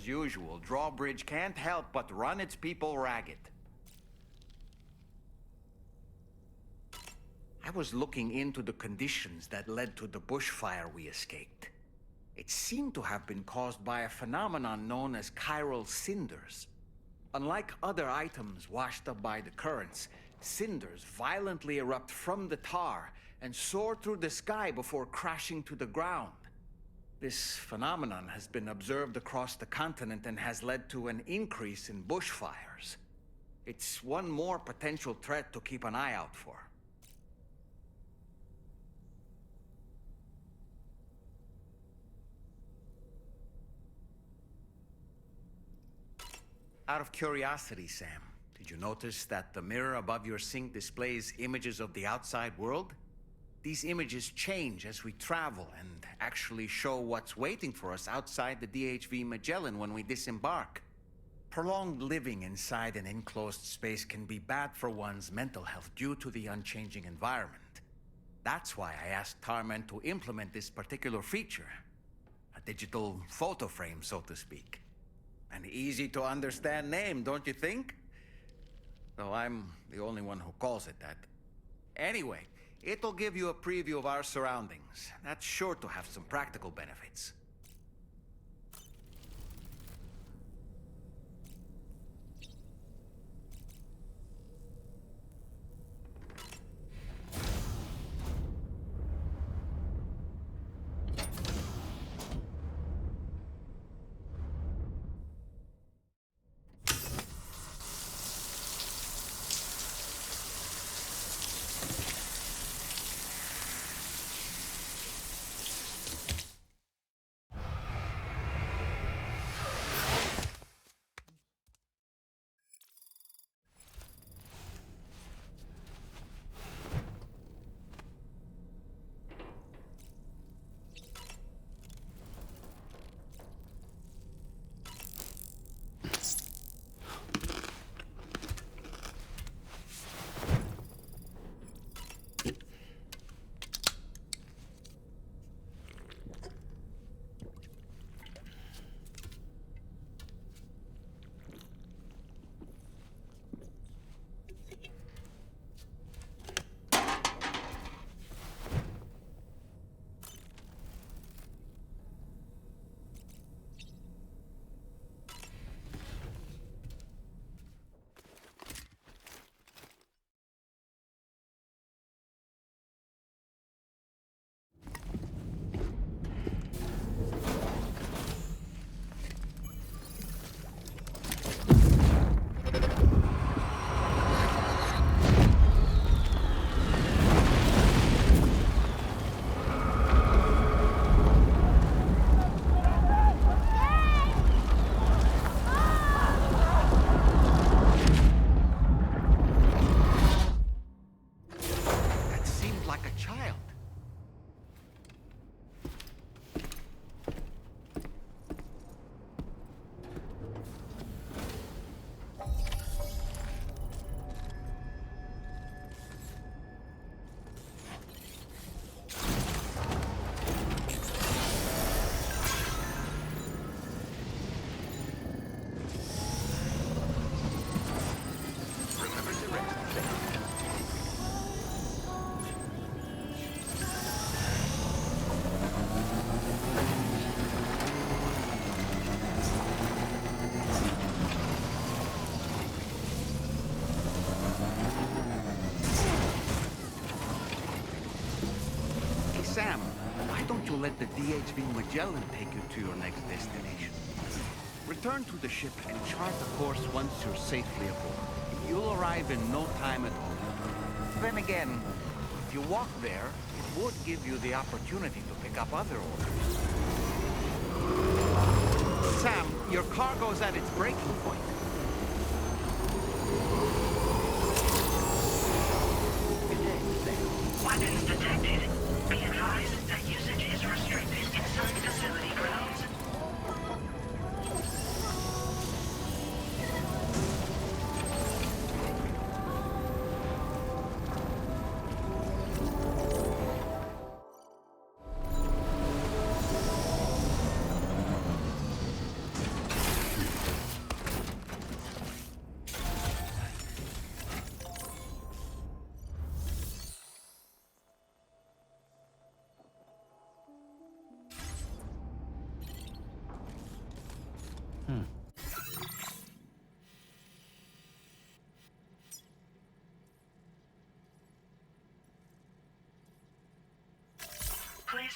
As usual, Drawbridge can't help but run its people ragged. I was looking into the conditions that led to the bushfire we escaped. It seemed to have been caused by a phenomenon known as chiral cinders. Unlike other items washed up by the currents, cinders violently erupt from the tar and soar through the sky before crashing to the ground. This phenomenon has been observed across the continent and has led to an increase in bushfires. It's one more potential threat to keep an eye out for. Out of curiosity, Sam, did you notice that the mirror above your sink displays images of the outside world? These images change as we travel and actually show what's waiting for us outside the DHV Magellan when we disembark. Prolonged living inside an enclosed space can be bad for one's mental health due to the unchanging environment. That's why I asked Tarman to implement this particular feature. A digital photo frame, so to speak. An easy-to-understand name, don't you think? Though I'm the only one who calls it that. Anyway, it'll give you a preview of our surroundings. That's sure to have some practical benefits. Sam, why don't you let the DHV Magellan take you to your next destination? Return to the ship and chart a course once you're safely aboard. You'll arrive in no time at all. Then again, if you walk there, it would give you the opportunity to pick up other orders. Sam, your cargo's at its breaking point. Weapons detected. Be advised that usage is restricted inside facility grounds.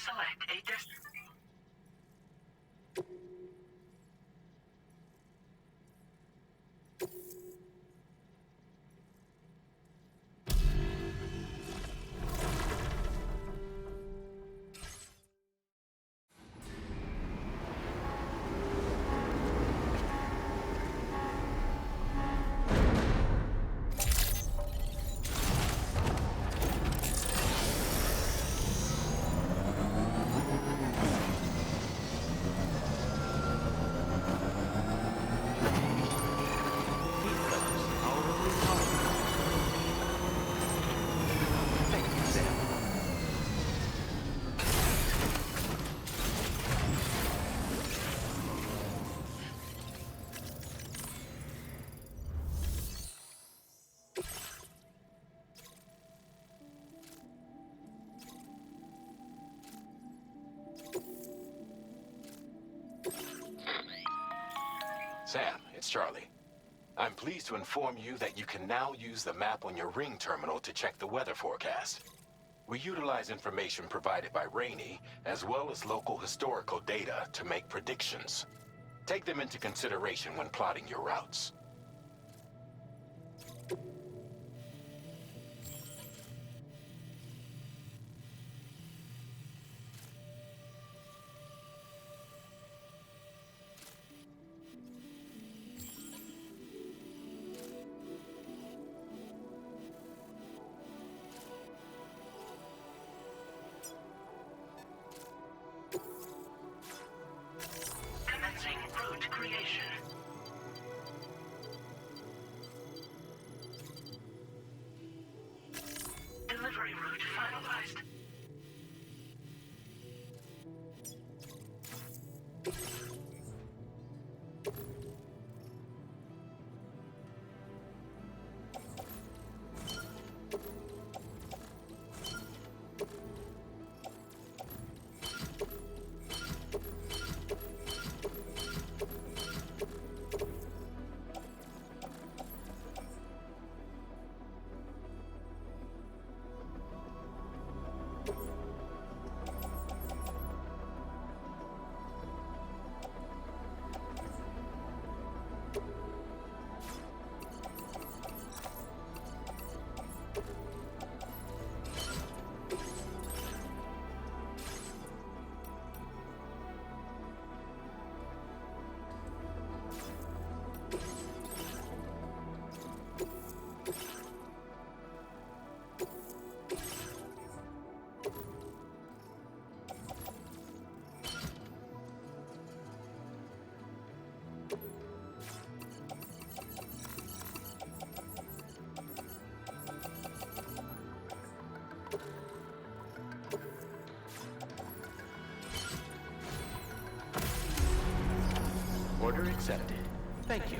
select a destination. Sam, it's Charlie. I'm pleased to inform you that you can now use the map on your Ring terminal to check the weather forecast. We utilize information provided by Rainey, as well as local historical data to make predictions. Take them into consideration when plotting your routes. Commencing route creation. Delivery route finalized. Order accepted. Thank you.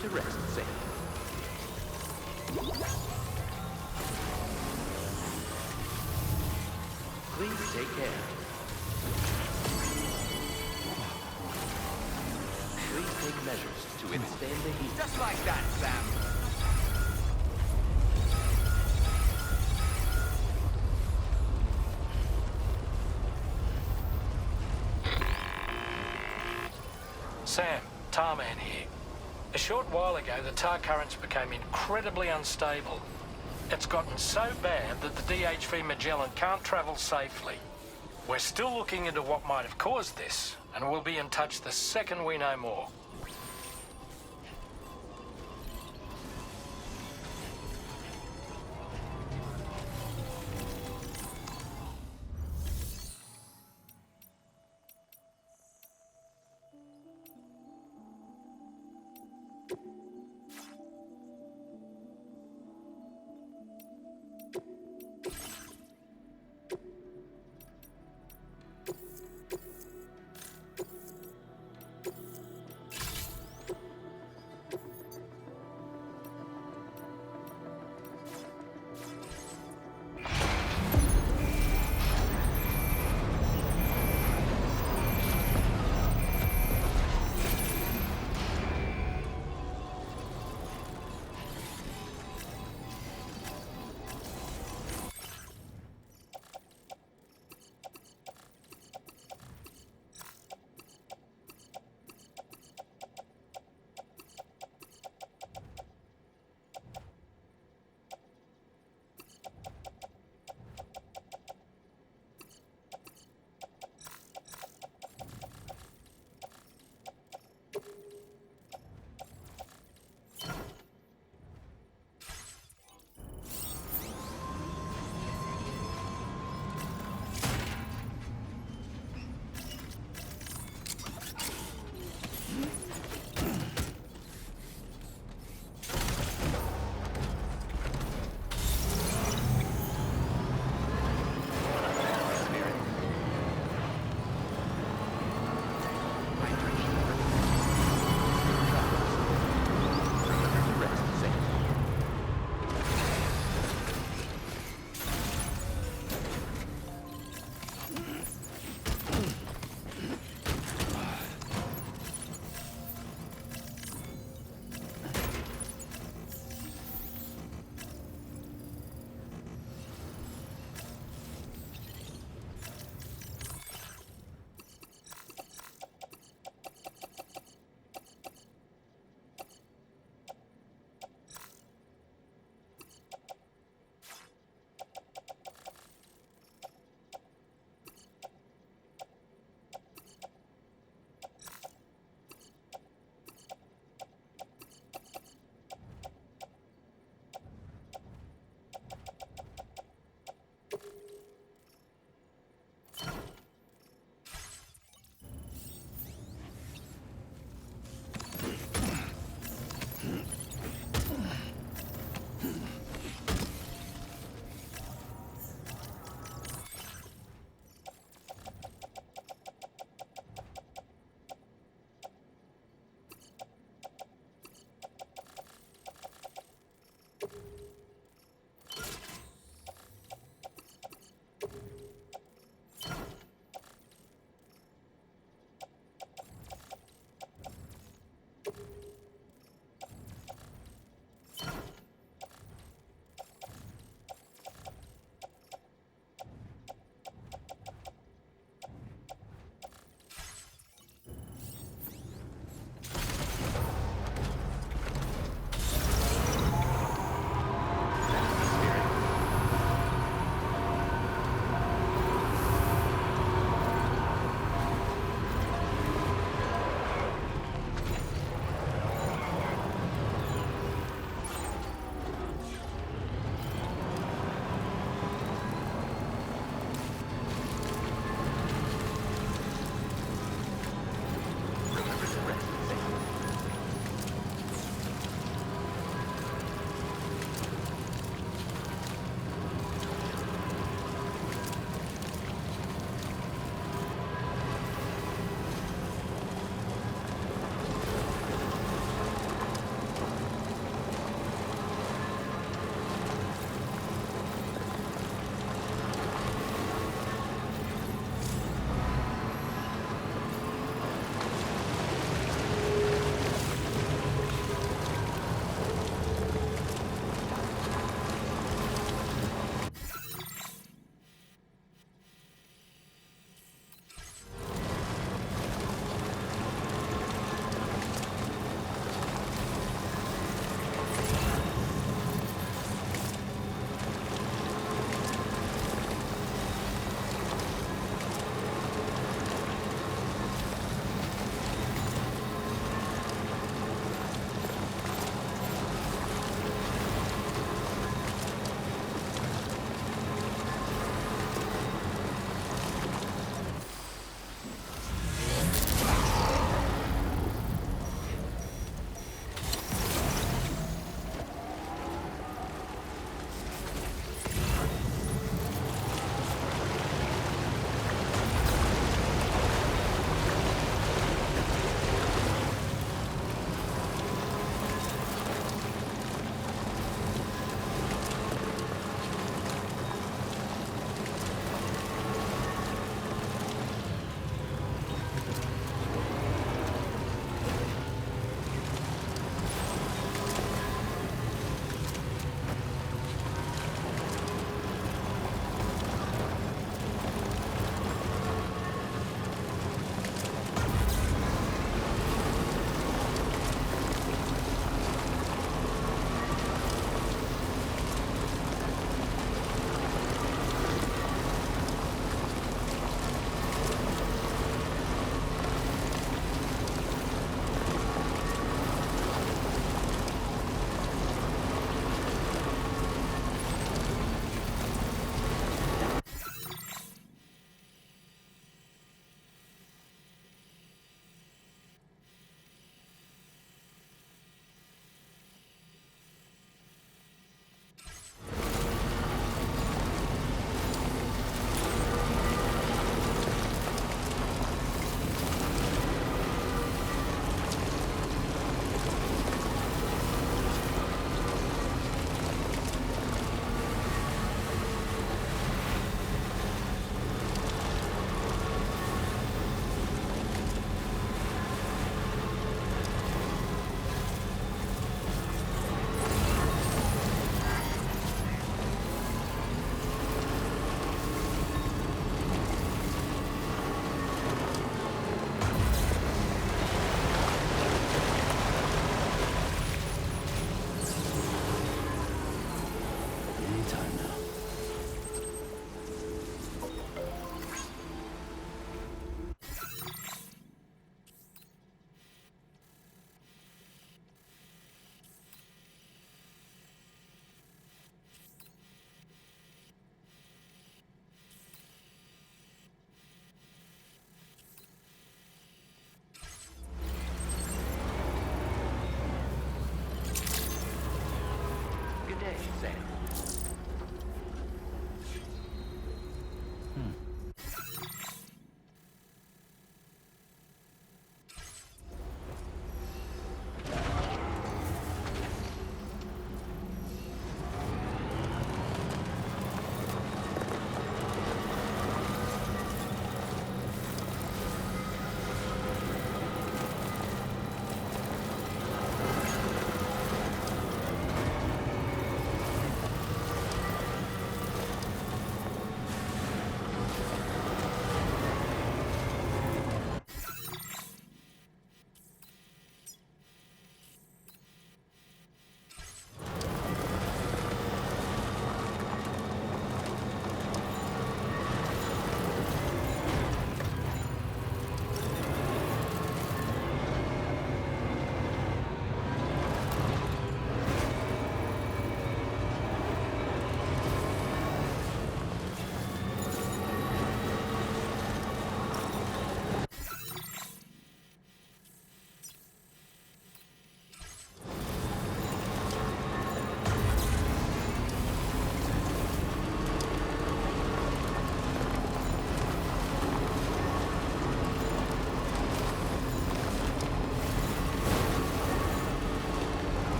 to rest, Sam. Please take care. Please take measures to withstand the heat. Just like that, Sam. Sam, Tarman here. A short while ago, the tar currents became incredibly unstable. It's gotten so bad that the DHV Magellan can't travel safely. We're still looking into what might have caused this, and we'll be in touch the second we know more.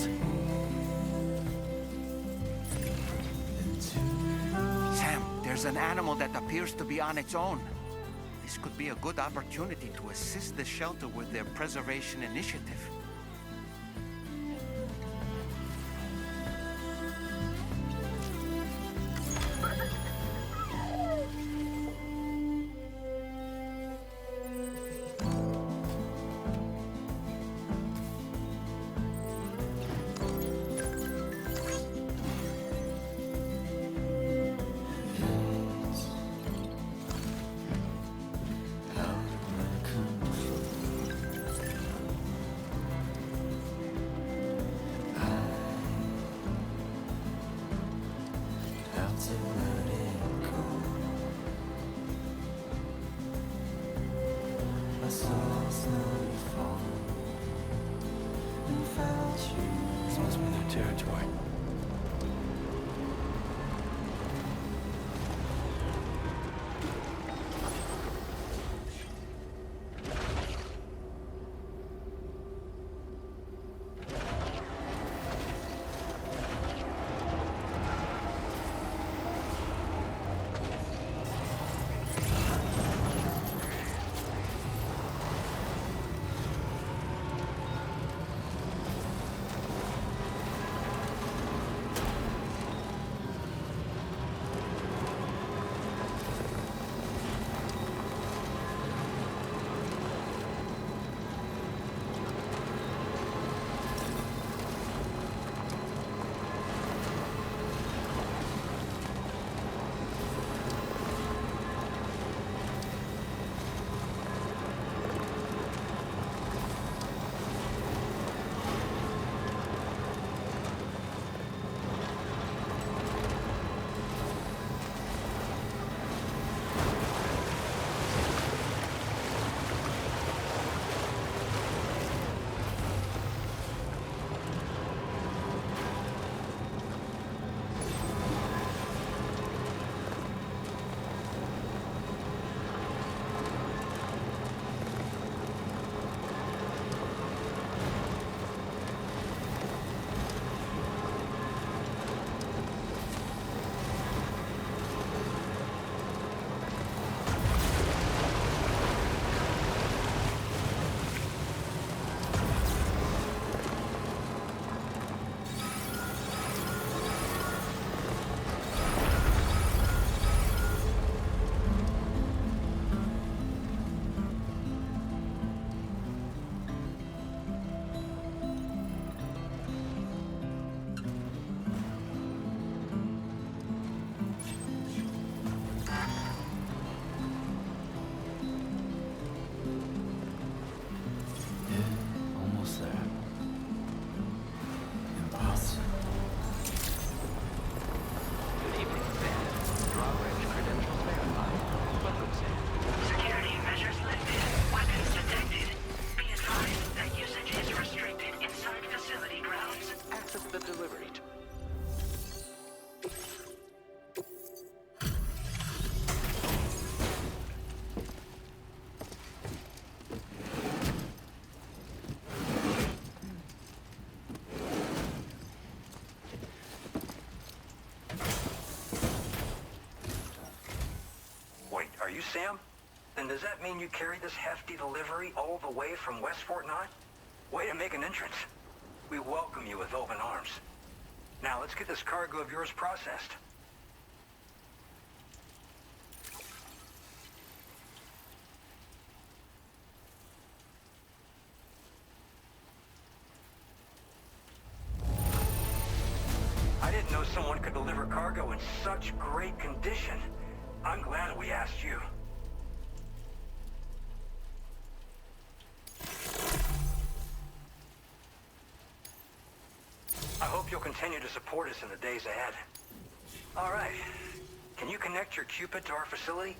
worlds. Sam, there's an animal that appears to be on its own. This could be a good opportunity to assist the shelter with their preservation initiative. This must be their territory. Are you Sam? Then does that mean you carried this hefty delivery all the way from Westport 9? Way to make an entrance. We welcome you with open arms. Now let's get this cargo of yours processed. I didn't know someone could deliver cargo in such great condition. I'm glad we asked you. I hope you'll continue to support us in the days ahead. All right. Can you connect your Cupid to our facility?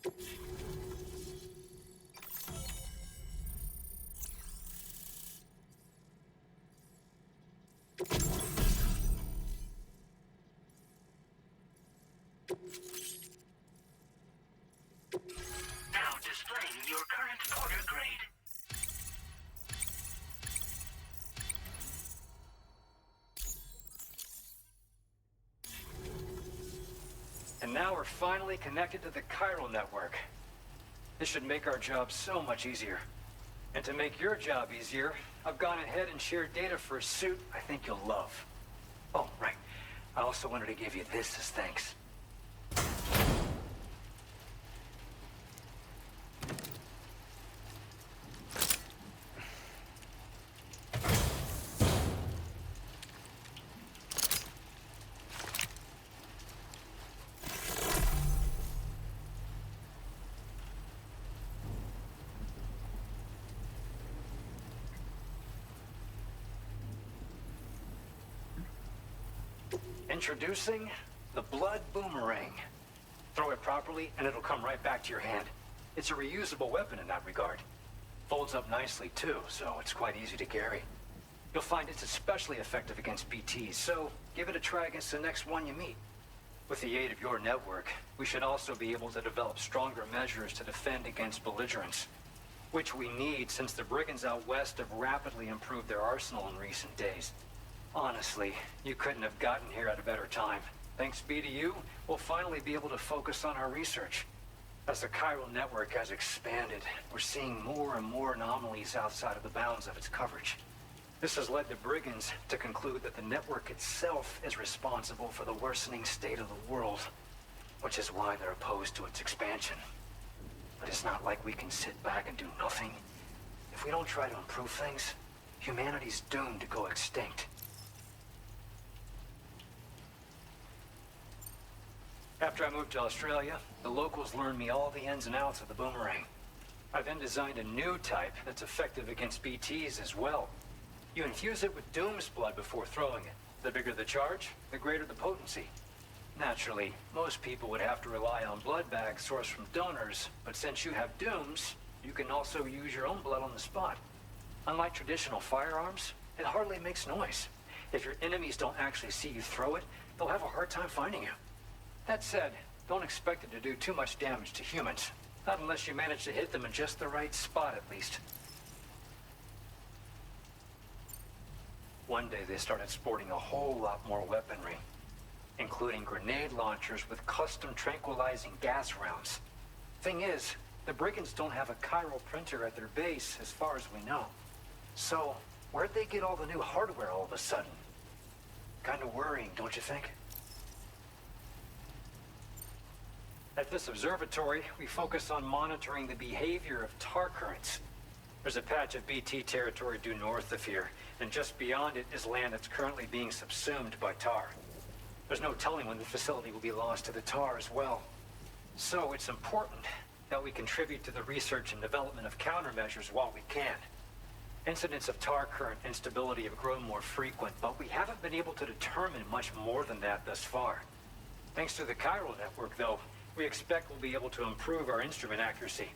Now displaying your current order grade. And now we're finally connected to the chiral network. This should make our job so much easier. And to make your job easier, I've gone ahead and shared data for a suit I think you'll love. Oh, right. I also wanted to give you this as thanks. Introducing the Blood Boomerang. Throw it properly and it'll come right back to your hand. It's a reusable weapon in that regard. Folds up nicely too, so it's quite easy to carry. You'll find it's especially effective against BTs, so give it a try against the next one you meet. With the aid of your network, we should also be able to develop stronger measures to defend against belligerents, which we need since the brigands out west have rapidly improved their arsenal in recent days. Honestly, you couldn't have gotten here at a better time. Thanks be to you, we'll finally be able to focus on our research. As the chiral network has expanded, we're seeing more and more anomalies outside of the bounds of its coverage. This has led the brigands to conclude that the network itself is responsible for the worsening state of the world, which is why they're opposed to its expansion. But it's not like we can sit back and do nothing. If we don't try to improve things, humanity's doomed to go extinct. After I moved to Australia, the locals learned me all the ins and outs of the boomerang. I then designed a new type that's effective against BTs as well. You infuse it with Doom's blood before throwing it. The bigger the charge, the greater the potency. Naturally, most people would have to rely on blood bags sourced from donors, but since you have Doom's, you can also use your own blood on the spot. Unlike traditional firearms, it hardly makes noise. If your enemies don't actually see you throw it, they'll have a hard time finding you. That said, don't expect it to do too much damage to humans. Not unless you manage to hit them in just the right spot, at least. One day they started sporting a whole lot more weaponry, including grenade launchers with custom tranquilizing gas rounds. Thing is, the brigands don't have a chiral printer at their base, as far as we know. So, where'd they get all the new hardware all of a sudden? Kinda worrying, don't you think? At this observatory, we focus on monitoring the behavior of tar currents. There's a patch of BT territory due north of here, and just beyond it is land that's currently being subsumed by tar. There's no telling when the facility will be lost to the tar as well. So it's important that we contribute to the research and development of countermeasures while we can. Incidents of tar current instability have grown more frequent, but we haven't been able to determine much more than that thus far. Thanks to the chiral network, though, we expect we'll be able to improve our instrument accuracy.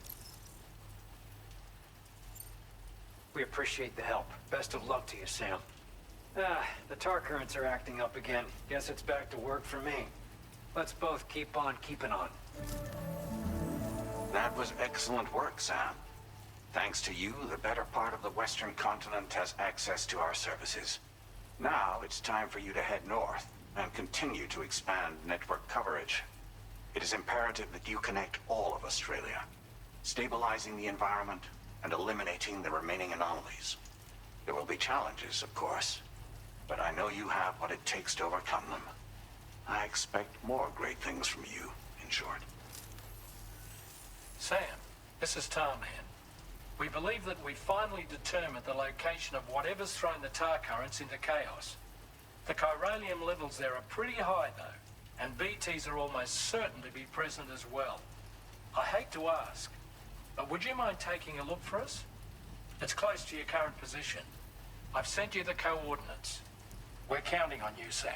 We appreciate the help. Best of luck to you, Sam. The tar currents are acting up again. Guess it's back to work for me. Let's both keep on keeping on. That was excellent work, Sam. Thanks to you, the better part of the Western continent has access to our services. Now it's time for you to head north and continue to expand network coverage. It is imperative that you connect all of Australia, stabilizing the environment and eliminating the remaining anomalies. There will be challenges, of course, but I know you have what it takes to overcome them. I expect more great things from you, in short. Sam, this is Tarman. We believe that we finally determined the location of whatever's thrown the tar currents into chaos. The chiralium levels there are pretty high, though, and BTs are almost certain to be present as well. I hate to ask, but would you mind taking a look for us? It's close to your current position. I've sent you the coordinates. We're counting on you, Sam.